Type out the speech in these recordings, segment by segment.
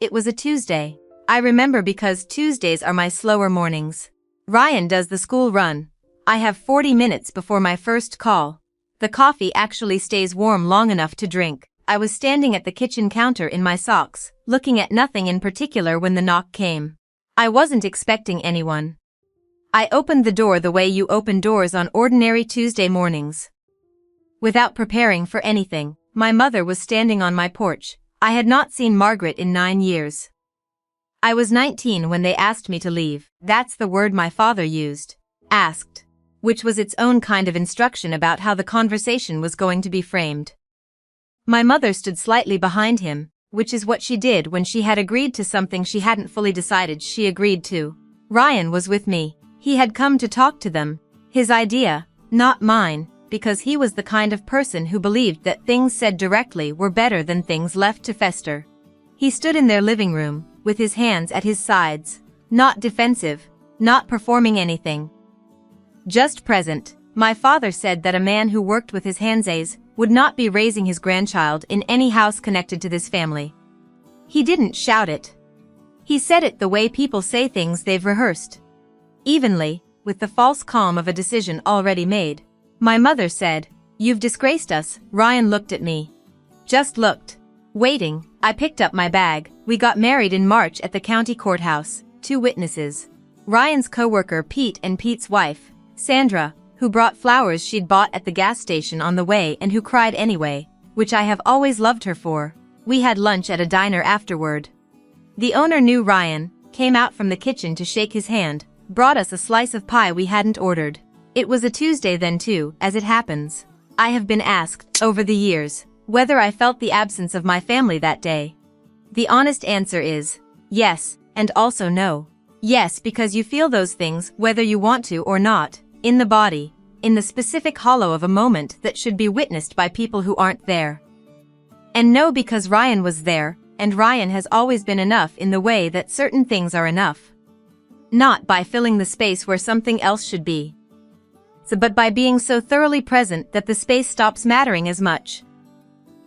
It was a Tuesday. I remember because Tuesdays are my slower mornings. Ryan does the school run. I have 40 minutes before my first call. The coffee actually stays warm long enough to drink. I was standing at the kitchen counter in my socks, looking at nothing in particular when the knock came. I wasn't expecting anyone. I opened the door the way you open doors on ordinary Tuesday mornings. Without preparing for anything, my mother was standing on my porch. I had not seen Margaret in 9 years. I was 19 when they asked me to leave. That's the word my father used. Asked. Which was its own kind of instruction about how the conversation was going to be framed. My mother stood slightly behind him, which is what she did when she had agreed to something she hadn't fully decided she agreed to. Ryan was with me. He had come to talk to them. His idea, not mine, because he was the kind of person who believed that things said directly were better than things left to fester. He stood in their living room, with his hands at his sides, not defensive, not performing anything. Just present. My father said that a man who worked with his hands would not be raising his grandchild in any house connected to this family. He didn't shout it. He said it the way people say things they've rehearsed. Evenly, with the false calm of a decision already made. My mother said, "You've disgraced us." Ryan looked at me. Just looked. Waiting, I picked up my bag. We got married in March at the county courthouse. 2 witnesses. Ryan's co-worker Pete and Pete's wife, Sandra, who brought flowers she'd bought at the gas station on the way and who cried anyway, which I have always loved her for. We had lunch at a diner afterward. The owner knew Ryan, came out from the kitchen to shake his hand, brought us a slice of pie we hadn't ordered. It was a Tuesday then too, as it happens. I have been asked, over the years, whether I felt the absence of my family that day. The honest answer is, yes, and also no. Yes, because you feel those things, whether you want to or not, in the body, in the specific hollow of a moment that should be witnessed by people who aren't there. And no, because Ryan was there, and Ryan has always been enough in the way that certain things are enough. Not by filling the space where something else should be. But by being so thoroughly present that the space stops mattering as much.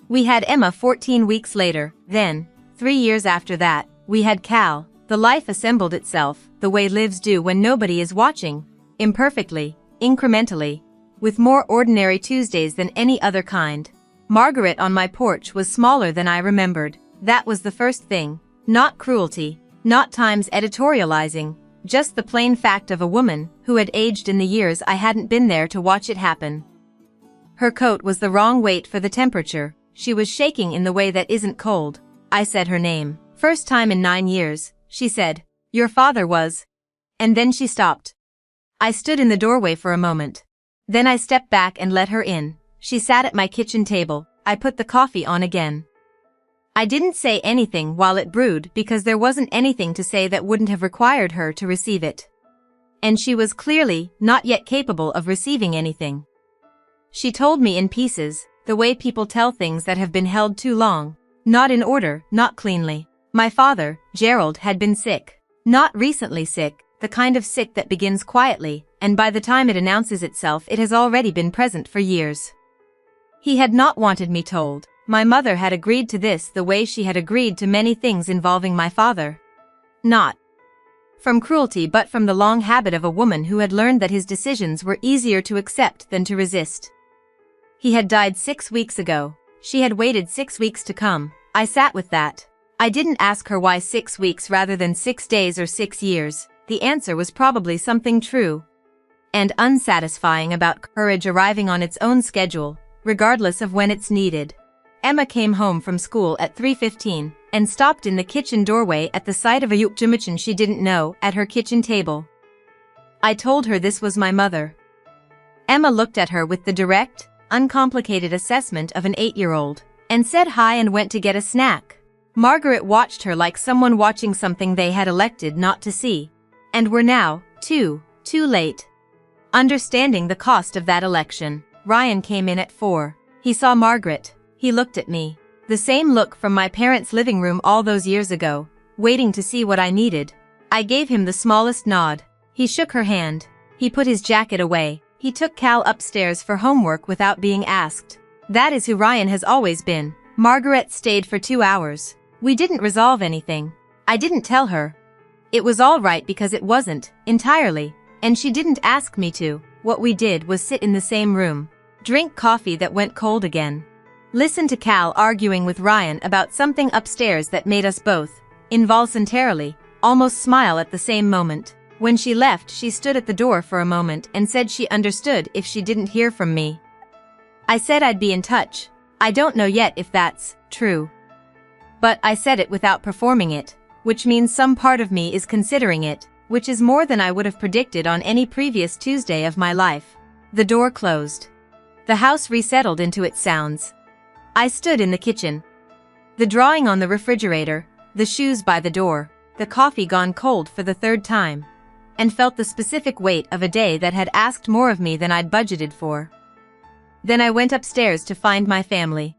We had Emma 14 weeks later, then, 3 years after that, we had Cal. The life assembled itself, the way lives do when nobody is watching, imperfectly, incrementally, with more ordinary Tuesdays than any other kind. Margaret on my porch was smaller than I remembered. That was the first thing. Not cruelty, not Times editorializing, just the plain fact of a woman who had aged in the years I hadn't been there to watch it happen. Her coat was the wrong weight for the temperature. She was shaking in the way that isn't cold. I said her name. First time in 9 years, she said, "Your father was..." And then she stopped. I stood in the doorway for a moment. Then I stepped back and let her in. She sat at my kitchen table. I put the coffee on again. I didn't say anything while it brewed because there wasn't anything to say that wouldn't have required her to receive it. And she was clearly not yet capable of receiving anything. She told me in pieces, the way people tell things that have been held too long. Not in order, not cleanly. My father, Gerald, had been sick. Not recently sick, the kind of sick that begins quietly, and by the time it announces itself it has already been present for years. He had not wanted me told. My mother had agreed to this the way she had agreed to many things involving my father. Not from cruelty but from the long habit of a woman who had learned that his decisions were easier to accept than to resist. He had died 6 weeks ago. She had waited 6 weeks to come. I sat with that. I didn't ask her why 6 weeks rather than 6 days or 6 years. The answer was probably something true and unsatisfying about courage arriving on its own schedule, regardless of when it's needed. Emma came home from school at 3:15 and stopped in the kitchen doorway at the sight of a Yukjumichan she didn't know at her kitchen table. I told her this was my mother. Emma looked at her with the direct, uncomplicated assessment of an 8-year-old and said hi and went to get a snack. Margaret watched her like someone watching something they had elected not to see, and were now, too late. Understanding the cost of that election, Ryan came in at 4. He saw Margaret. He looked at me. The same look from my parents' living room all those years ago, waiting to see what I needed. I gave him the smallest nod. He shook her hand. He put his jacket away. He took Cal upstairs for homework without being asked. That is who Ryan has always been. Margaret stayed for 2 hours. We didn't resolve anything. I didn't tell her. It was all right because it wasn't, entirely, and she didn't ask me to. What we did was sit in the same room, drink coffee that went cold again, listen to Cal arguing with Ryan about something upstairs that made us both, involuntarily, almost smile at the same moment. When she left, she stood at the door for a moment and said she understood if she didn't hear from me. I said I'd be in touch. I don't know yet if that's true. But I said it without performing it, which means some part of me is considering it, which is more than I would have predicted on any previous Tuesday of my life. The door closed. The house resettled into its sounds. I stood in the kitchen. The drawing on the refrigerator, the shoes by the door, the coffee gone cold for the third time, and felt the specific weight of a day that had asked more of me than I'd budgeted for. Then I went upstairs to find my family.